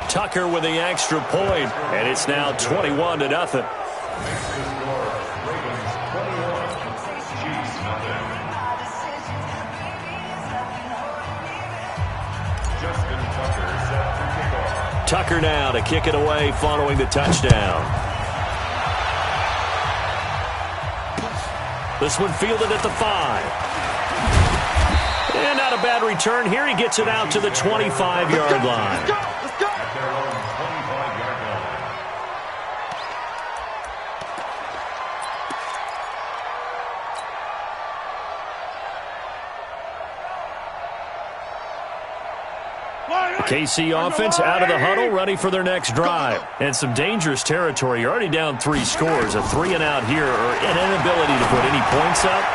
Tucker with the extra point, and it's now 21-0. Tucker now to kick it away following the touchdown. This one fielded at the 5. And not a bad return here. He gets it out to the 25-yard line. Let's go. KC offense out of the huddle, ready for their next drive. And some dangerous territory. You're already down 3 scores. A 3-and-out here, or an inability to put any points up.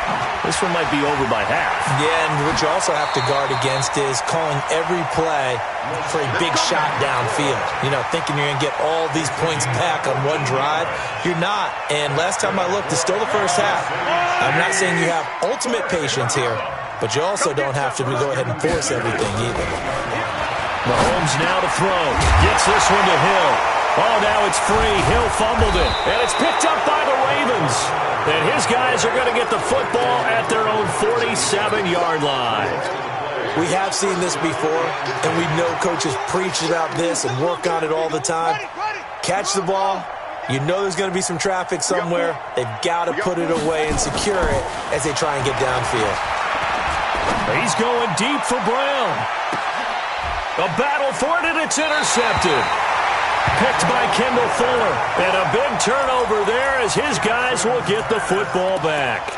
This one might be over by half. Yeah, and what you also have to guard against is calling every play for a big shot downfield. You know, thinking you're going to get all these points back on one drive. You're not. And last time I looked, it's still the first half. I'm not saying you have ultimate patience here, but you also don't have to go ahead and force everything either. Mahomes now to throw. Gets this one to Hill. Oh, now it's free. Hill fumbled it. And it's picked up by the Ravens. And his guys are going to get the football at their own 47-yard line. We have seen this before, and we know coaches preach about this and work on it all the time. Catch the ball. You know there's going to be some traffic somewhere. They've got to put it away and secure it as they try and get downfield. He's going deep for Brown. A battle for it, and it's intercepted. Picked by Kendall Fuller. And a big turnover there as his guys will get the football back.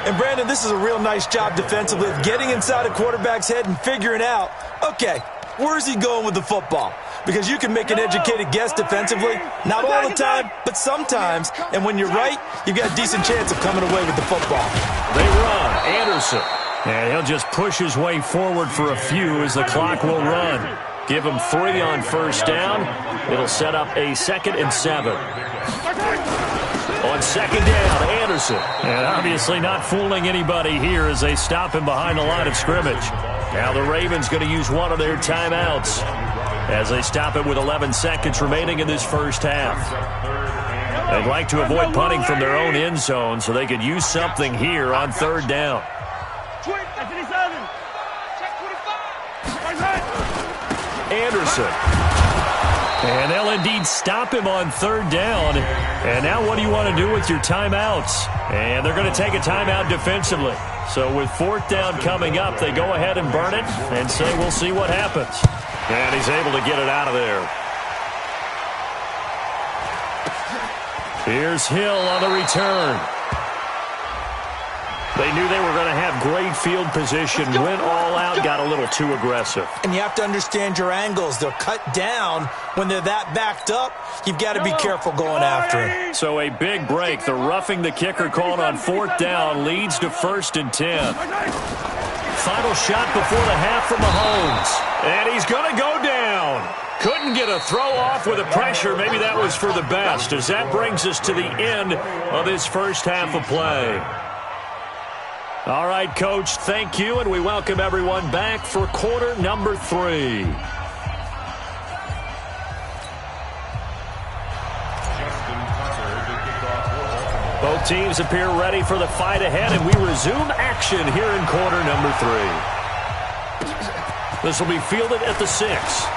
And, Brandon, this is a real nice job defensively of getting inside a quarterback's head and figuring out, okay, where's he going with the football? Because you can make an educated guess defensively. Not all the time, but sometimes. And when you're right, you've got a decent chance of coming away with the football. They run. Anderson. And he'll just push his way forward for a few as the clock will run. Give him 3 on first down. It'll set up a 2nd and 7. On 2nd down, Anderson. And obviously not fooling anybody here as they stop him behind the line of scrimmage. Now the Ravens going to use one of their timeouts as they stop it with 11 seconds remaining in this first half. They'd like to avoid punting from their own end zone so they could use something here on 3rd down. Anderson. And they'll indeed stop him on 3rd down. And now what do you want to do with your timeouts? And they're going to take a timeout defensively. So with 4th down coming up, they go ahead and burn it and say we'll see what happens. And he's able to get it out of there. Here's Hill on the return. They knew they were going to have great field position, went all out, got a little too aggressive. And you have to understand your angles. They're cut down. When they're that backed up, you've got to be careful going after him. So a big break. The roughing the kicker called on 4th down leads to 1st and 10. Final shot before the half from Mahomes. And he's going to go down. Couldn't get a throw off with the pressure. Maybe that was for the best, as that brings us to the end of this first half of play. All right, Coach, thank you, and we welcome everyone back for quarter number 3. Both teams appear ready for the fight ahead, and we resume action here in quarter number 3. This will be fielded at the 6.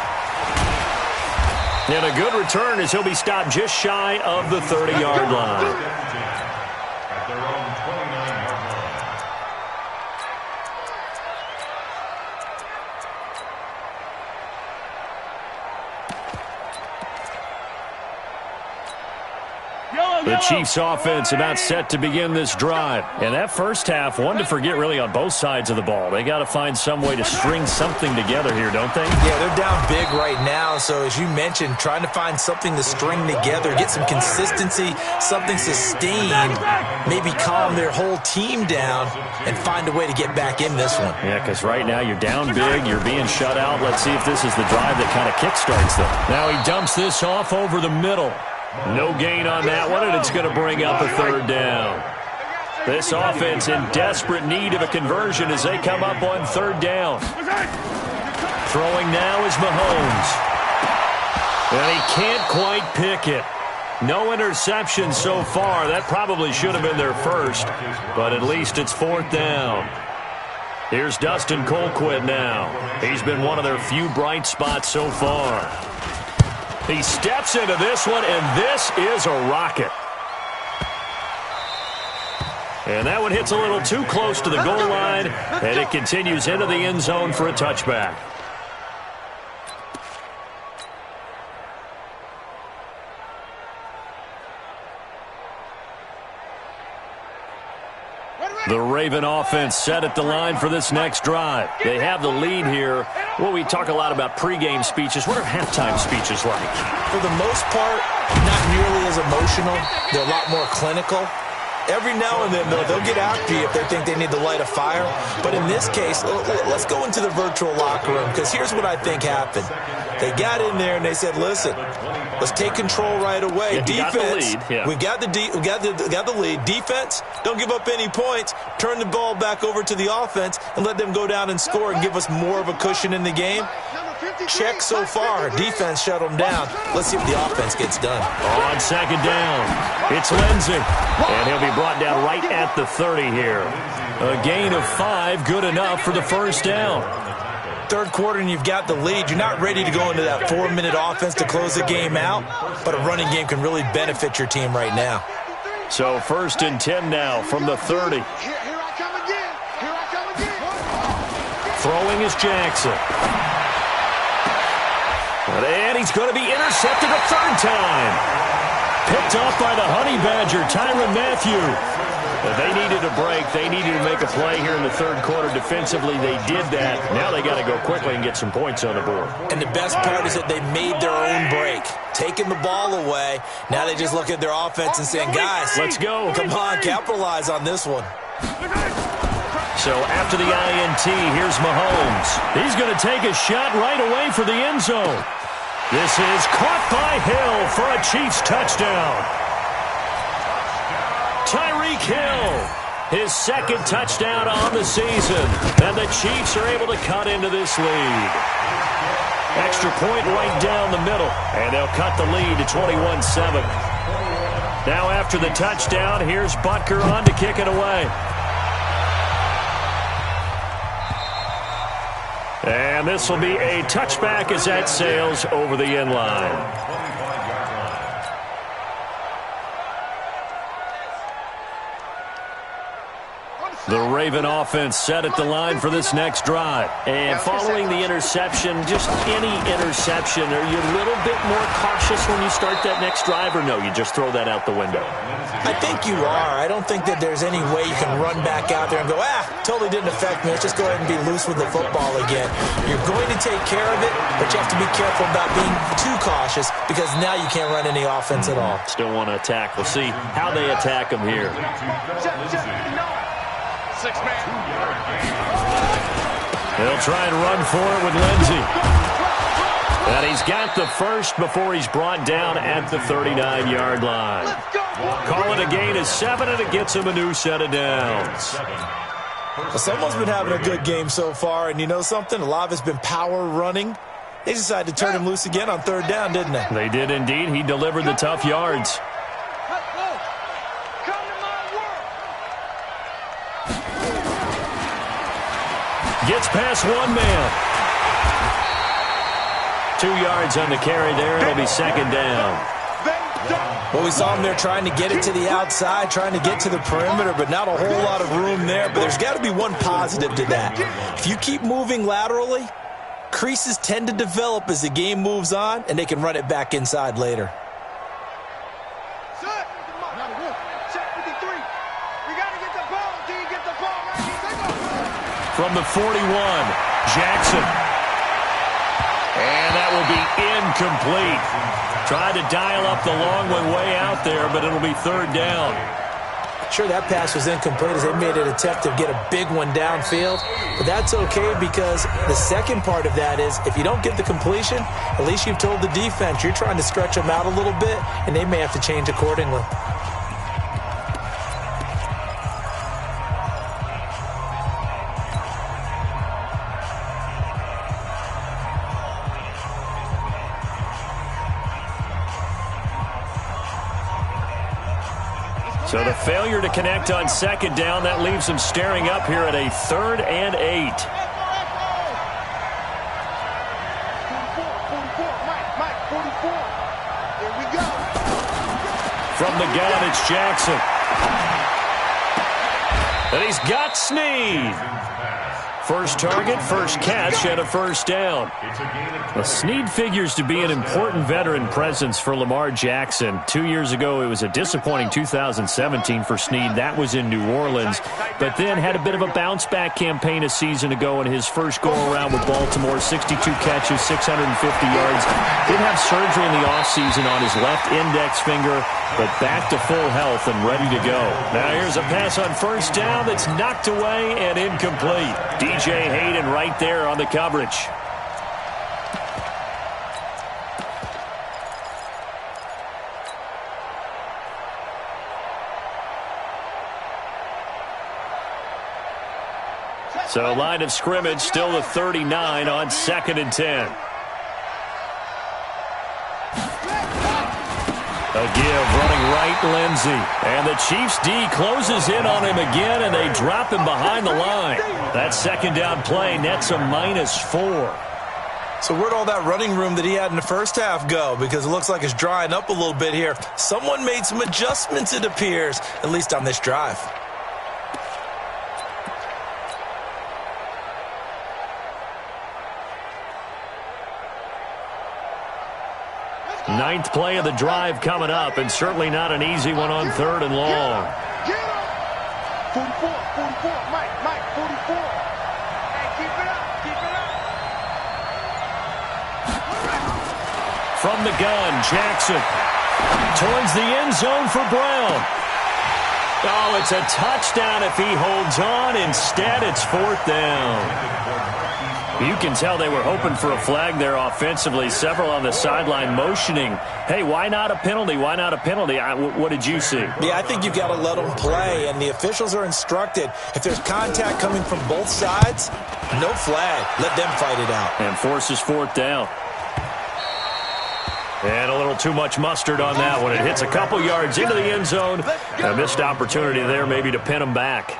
And a good return as he'll be stopped just shy of the 30-yard line. The Chiefs offense about set to begin this drive. And that first half, one to forget really on both sides of the ball. They got to find some way to string something together here, don't they? Yeah, they're down big right now. So as you mentioned, trying to find something to string together, get some consistency, something sustained, maybe calm their whole team down and find a way to get back in this one. Yeah, because right now you're down big, you're being shut out. Let's see if this is the drive that kind of kickstarts them. Now he dumps this off over the middle. No gain on that one, and it's going to bring up a 3rd down. This offense in desperate need of a conversion as they come up on 3rd down. Throwing now is Mahomes. And he can't quite pick it. No interception so far. That probably should have been their first, but at least it's 4th down. Here's Dustin Colquitt now. He's been one of their few bright spots so far. He steps into this one, and this is a rocket. And that one hits a little too close to the goal line, and it continues into the end zone for a touchback. The Raven offense set at the line for this next drive. They have the lead here. Well, we talk a lot about pregame speeches. What are halftime speeches like? For the most part, not nearly as emotional. They're a lot more clinical. Every now and then, though, they'll get after you if they think they need to light a fire. But in this case, let's go into the virtual locker room, because here's what I think happened. They got in there and they said, listen, let's take control right away. Defense, we got the lead. Defense, don't give up any points. Turn the ball back over to the offense and let them go down and score and give us more of a cushion in the game. Check so far. Defense shut them down. Let's see if the offense gets done. On 2nd down, it's Lindsey. And he'll be brought down right at the 30 here. A gain of 5, good enough for the 1st down. 3rd quarter and you've got the lead. You're not ready to go into that 4-minute offense to close the game out, but a running game can really benefit your team right now. So 1st and 10 now from the 30. Here I come again. Here I come again. Throwing is Jackson. And he's going to be intercepted a 3rd time. Picked off by the Honey Badger, Tyrann Mathieu. They needed a break. They needed to make a play here in the 3rd quarter. Defensively, they did that. Now they got to go quickly and get some points on the board. And the best part is that they made their own break. Taking the ball away. Now they just look at their offense and saying, guys, let's go. Come on, capitalize on this one. So after the INT, here's Mahomes. He's going to take a shot right away for the end zone. This is caught by Hill for a Chiefs touchdown. Tyreek Hill, his 2nd touchdown on the season. And the Chiefs are able to cut into this lead. Extra point right down the middle. And they'll cut the lead to 21-7. Now after the touchdown, here's Butker on to kick it away. And this will be a touchback as that sails over the end line. The Raven offense set at the line for this next drive. And following the interception, just any interception, are you a little bit more cautious when you start that next drive, or no, you just throw that out the window? I think you are. I don't think that there's any way you can run back out there and go, totally didn't affect me. Let's just go ahead and be loose with the football again. You're going to take care of it, but you have to be careful about being too cautious, because now you can't run any offense at all. Still want to attack. We'll see how they attack them here. They'll try and run for it with Lindsey. And he's got the first before he's brought down at the 39-yard line. Call it a gain of 7, and it gets him a new set of downs. Well, someone's been having a good game so far, and you know something? A lot of it's been power running. They decided to turn him loose again on 3rd down, didn't they? They did indeed. He delivered the tough yards. Gets past one man. 2 yards on the carry there. It'll be 2nd down. Well, we saw him there trying to get it to the outside, trying to get to the perimeter, but not a whole lot of room there. But there's got to be one positive to that. If you keep moving laterally, creases tend to develop as the game moves on, and they can run it back inside later. From the 41, Jackson. And that will be incomplete. Tried to dial up the long one way out there, but it'll be 3rd down. Sure, that pass was incomplete as they made an attempt to get a big one downfield. But that's okay, because the second part of that is if you don't get the completion, at least you've told the defense you're trying to stretch them out a little bit, and they may have to change accordingly. So the failure to connect on second down, that leaves them staring up here at a 3rd and 8. 44. Here we go. From the gun, it's Jackson. And he's got Snead. First target, first catch, and a first down. Well, Snead figures to be an important veteran presence for Lamar Jackson. 2 years ago, it was a disappointing 2017 for Snead. That was in New Orleans. But then had a bit of a bounce-back campaign a season ago in his first go-around with Baltimore. 62 catches, 650 yards. Did have surgery in the offseason on his left index finger, but back to full health and ready to go. Now here's a pass on first down that's knocked away and incomplete. DJ Hayden right there on the coverage. So line of scrimmage still the 39 on 2nd and 10. A give running right, Lindsey. And the Chiefs D closes in on him again, and they drop him behind the line. That second down play nets a -4. So where'd all that running room that he had in the first half go? Because it looks like it's drying up a little bit here. Someone made some adjustments, it appears, at least on this drive. Ninth play of the drive coming up, and certainly not an easy one on 3rd and long. 44, Mike, 44. Hey, keep it up. From the gun, Jackson towards the end zone for Brown. Oh, it's a touchdown if he holds on. Instead, it's 4th down. You can tell they were hoping for a flag there offensively. Several on the sideline motioning, hey, why not a penalty? Why not a penalty? What did you see? Yeah, I think you've got to let them play, and the officials are instructed. If there's contact coming from both sides, no flag. Let them fight it out. And forces 4th down. And a little too much mustard on that one. It hits a couple yards into the end zone. A missed opportunity there maybe to pin them back.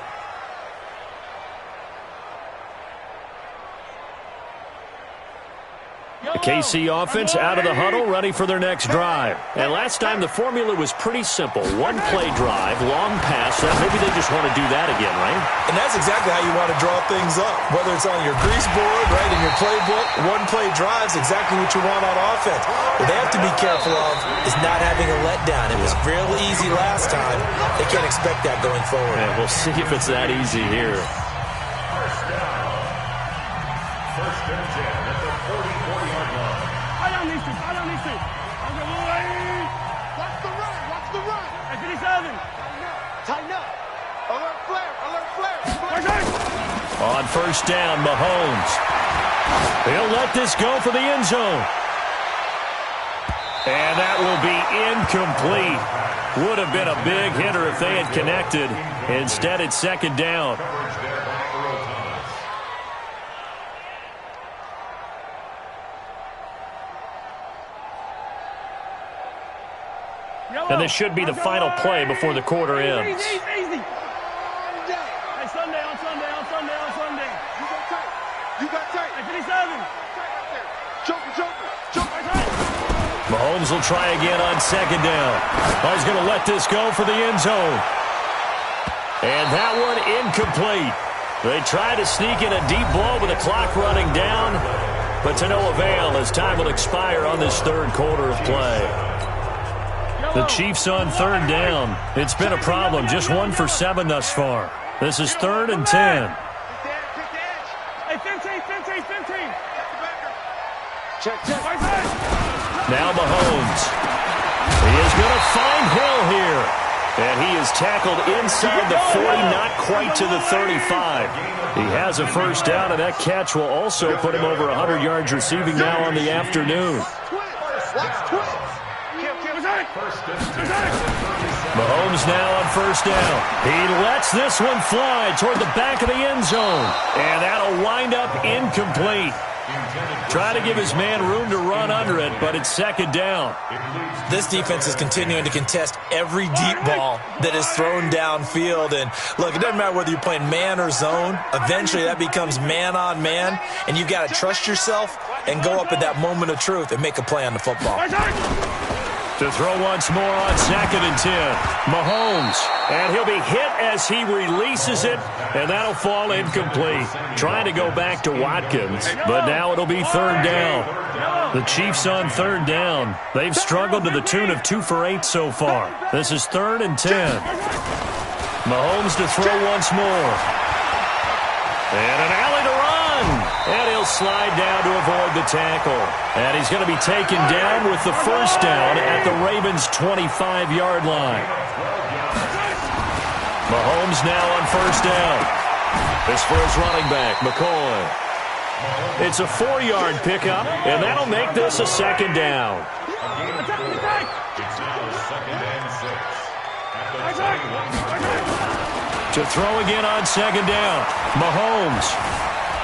The KC offense out of the huddle, ready for their next drive. And last time the formula was pretty simple. One play drive, long pass. Maybe they just want to do that again, right? And that's exactly how you want to draw things up. Whether it's on your grease board, right, in your playbook, one play drive's exactly what you want on offense. What they have to be careful of is not having a letdown. It was real easy last time. They can't expect that going forward. Yeah, we'll see if it's that easy here. First and 10 at the 44-yard line. I don't need to. Watch the run. Tighten up. Alert flare. On first down, Mahomes. He'll let this go for the end zone. And that will be incomplete. Would have been a big hitter if they had connected. Instead, it's 2nd down. And this should be the final play before the quarter ends. Easy. Hey, Sunday. You got tight. Hey, 57. Joker. Mahomes will try again on 2nd down. Oh, he's going to let this go for the end zone. And that one incomplete. They try to sneak in a deep blow with the clock running down, but to no avail as time will expire on this 3rd quarter of play. The Chiefs on 3rd down. It's been a problem. Just 1 for 7 thus far. This is 3rd and 10. Hey, 15. Check. Now Mahomes. He is going to find Hill here. And he is tackled inside the 40, not quite to the 35. He has a first down, and that catch will also put him over 100 yards receiving now on the afternoon. Mahomes now on first down. He lets this one fly toward the back of the end zone. And that'll wind up incomplete. Trying to give his man room to run under it, but it's second down. This defense is continuing to contest every deep ball that is thrown downfield. And, look, it doesn't matter whether you're playing man or zone. Eventually that becomes man on man, and you've got to trust yourself and go up at that moment of truth and make a play on the football. To throw once more on 2nd and 10. Mahomes. And he'll be hit as he releases it, and that'll fall incomplete. Trying to go back to Watkins, but now it'll be 3rd down. The Chiefs on 3rd down. They've struggled to the tune of 2 for 8 so far. This is 3rd and 10. Mahomes to throw once more. And an alley to run. And he'll slide down to avoid the tackle. And he's going to be taken down with the 1st down at the Ravens' 25-yard line. Mahomes now on 1st down. This for his running back, McCoy. It's a 4-yard pickup, and that'll make this a 2nd down. It's now 2nd and 6. To throw again on 2nd down. Mahomes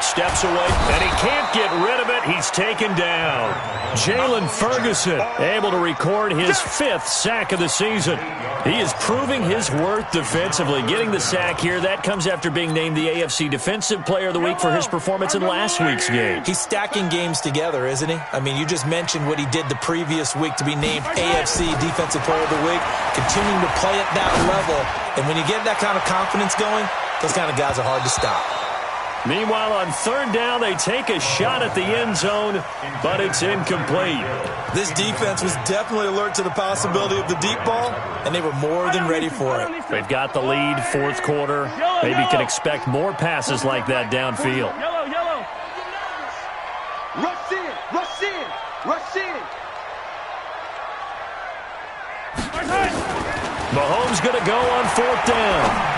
steps away, and he can't get rid of it. He's taken down. Jalen Ferguson able to record his 5th sack of the season. He is proving his worth defensively. Getting the sack here, that comes after being named the AFC Defensive Player of the Week for his performance in last week's game. He's stacking games together, isn't he? I mean, you just mentioned what he did the previous week to be named AFC Defensive Player of the Week, continuing to play at that level. And when you get that kind of confidence going, those kind of guys are hard to stop. Meanwhile, on 3rd down, they take a shot at the end zone, but it's incomplete. This defense was definitely alert to the possibility of the deep ball, and they were more than ready for it. They've got the lead, 4th quarter. Maybe can expect more passes like that downfield. Rush in, rush in, rush in. Mahomes going to go on 4th down.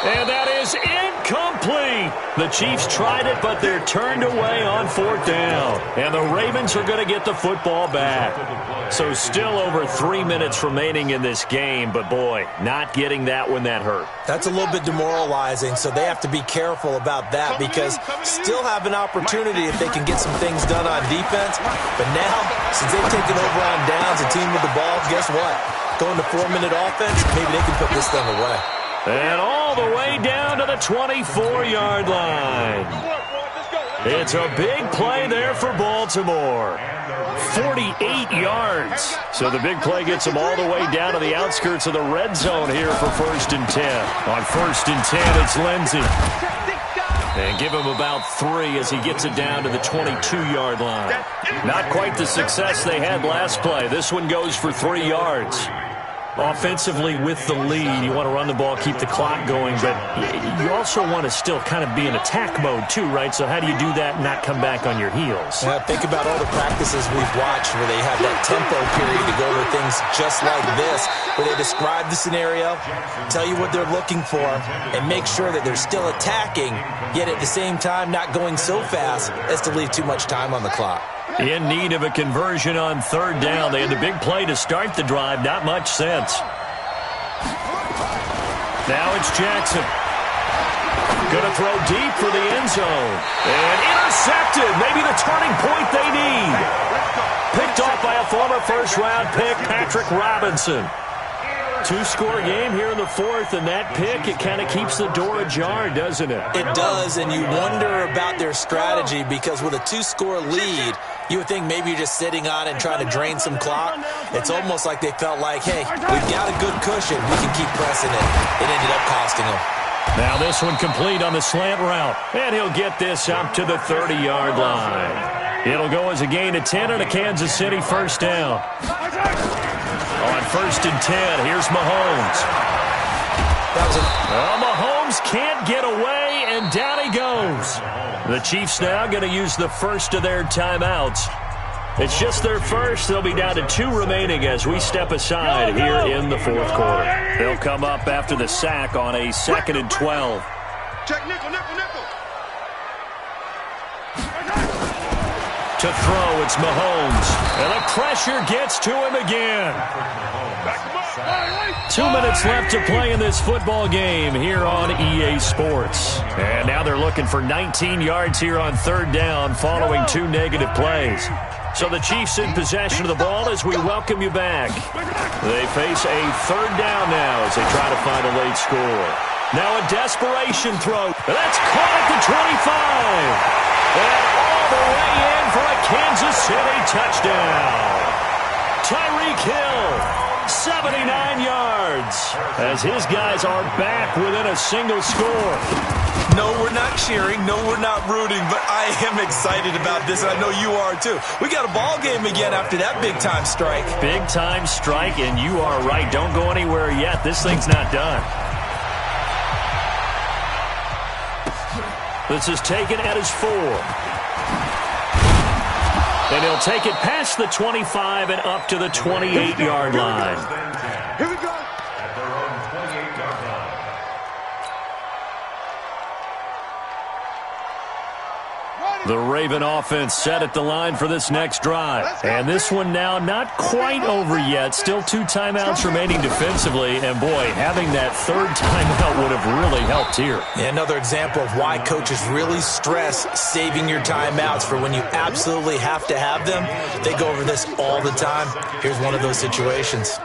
And that is incomplete. The Chiefs tried it, but they're turned away on 4th down. And the Ravens are going to get the football back. So still over 3 minutes remaining in this game, but boy, not getting that when that hurt. That's a little bit demoralizing, so they have to be careful about that because still have an opportunity if they can get some things done on defense. But now, since they've taken over on downs, a team with the ball, guess what? Going to 4-minute offense, maybe they can put this thing away. And all the way down to the 24-yard line. It's a big play there for Baltimore. 48 yards. So the big play gets them all the way down to the outskirts of the red zone here for 1st and 10. On 1st and 10, it's Lindsey. And give him about 3 as he gets it down to the 22-yard line. Not quite the success they had last play. This one goes for 3 yards. Offensively with the lead, you want to run the ball, keep the clock going, but you also want to still kind of be in attack mode too, right? So how do you do that and not come back on your heels? Yeah, think about all the practices we've watched where they have that tempo period to go over things just like this, where they describe the scenario, tell you what they're looking for, and make sure that they're still attacking, yet at the same time not going so fast as to leave too much time on the clock. In need of a conversion on 3rd down. They had the big play to start the drive. Not much sense. Now it's Jackson. Going to throw deep for the end zone. And intercepted. Maybe the turning point they need. Picked off by a former first-round pick, Patrick Robinson. 2-score game here in the 4th, and that pick, it kind of keeps the door ajar, doesn't it? It does, and you wonder about their strategy because with a 2-score lead, you would think maybe you're just sitting on it and trying to drain some clock. It's almost like they felt like, hey, we've got a good cushion. We can keep pressing it. It ended up costing them. Now this one complete on the slant route, and he'll get this up to the 30-yard line. It'll go as a gain of 10 and a Kansas City 1st down. On 1st and 10, here's Mahomes. Mahomes can't get away, and down he goes. The Chiefs now going to use the first of their timeouts. It's just their first. They'll be down to 2 remaining as we step aside here in the 4th quarter. They'll come up after the sack on a 2nd and 12. Check nickel, nickel, nickel. To throw, it's Mahomes. And the pressure gets to him again. Back him up. 2 minutes left to play in this football game here on EA Sports. And now they're looking for 19 yards here on third down following 2 negative plays. So the Chiefs in possession of the ball as we welcome you back. They face a third down now as they try to find a late score. Now a desperation throw. That's caught at the 25. And all the way in for a Kansas City touchdown. Tyreek Hill. 79 yards as his guys are back within a single score. No, we're not cheering. No, we're not rooting, but I am excited about this, and I know you are too. We got a ball game again after that big-time strike. Big-time strike, and you are right. Don't go anywhere yet. This thing's not done. This is taken at his 4. And he'll take it past the 25 and up to the 28-yard line. Here we go. At their own 28-yard line. The Raven offense set at the line for this next drive. And this one now not quite over yet. Still 2 timeouts remaining defensively. And, boy, having that third timeout would have really helped here. Yeah, another example of why coaches really stress saving your timeouts for when you absolutely have to have them. They go over this all the time. Here's one of those situations.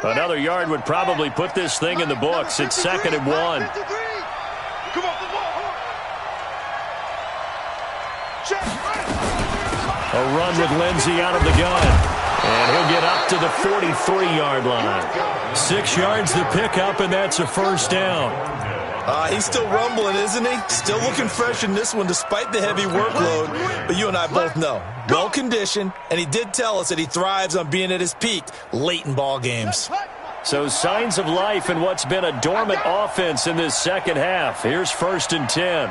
Another yard would probably put this thing in the books. It's 2nd and 1. Come on, the ball. A run with Lindsey out of the gun. And he'll get up to the 43-yard line. 6 yards to pick up, and that's a first down. He's still rumbling, isn't he? Still looking fresh in this one despite the heavy workload. But you and I both know, well-conditioned, and he did tell us that he thrives on being at his peak late in ball games. So signs of life in what's been a dormant offense in this second half. Here's 1st and 10.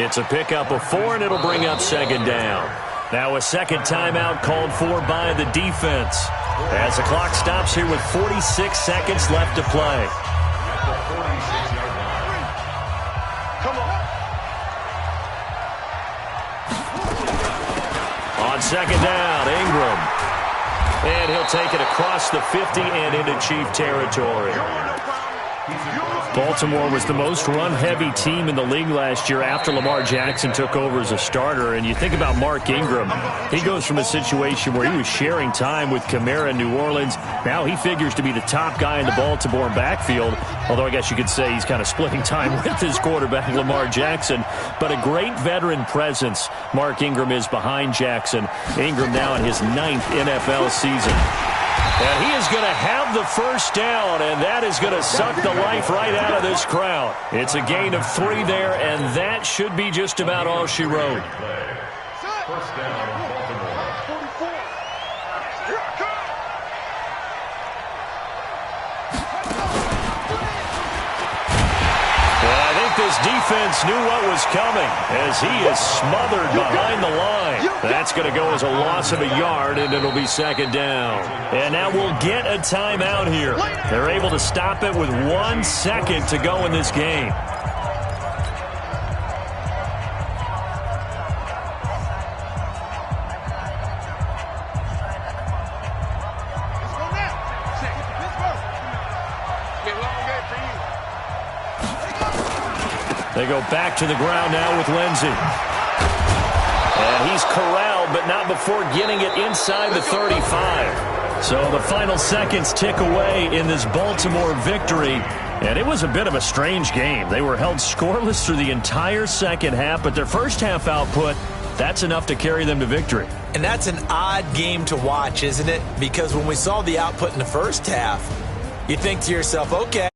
It's a pickup of 4, and it'll bring up 2nd down. Now a second timeout called for by the defense. As the clock stops here with 46 seconds left to play. On 2nd down, Ingram. And he'll take it across the 50 and into Chief territory. Baltimore was the most run-heavy team in the league last year after Lamar Jackson took over as a starter. And you think about Mark Ingram. He goes from a situation where he was sharing time with Kamara in New Orleans. Now he figures to be the top guy in the Baltimore backfield. Although I guess you could say he's kind of splitting time with his quarterback, Lamar Jackson. But a great veteran presence Mark Ingram is behind Jackson. Ingram now in his 9th NFL season. And he is going to have the first down, and that is going to suck the life right out of this crowd. It's a gain of 3 there, and that should be just about all she wrote. First down, Baltimore. 44. Here I come. Well, I think this defense knew what was coming as he is smothered behind the line. That's going to go as a loss of a yard, and it'll be 2nd down. And now we'll get a timeout here. They're able to stop it with 1 second to go in this game. They go back to the ground now with Lindsey. And he's corralled, but not before getting it inside the 35. So the final seconds tick away in this Baltimore victory. And it was a bit of a strange game. They were held scoreless through the entire second half, but their first half output, that's enough to carry them to victory. And that's an odd game to watch, isn't it? Because when we saw the output in the first half, you think to yourself, okay,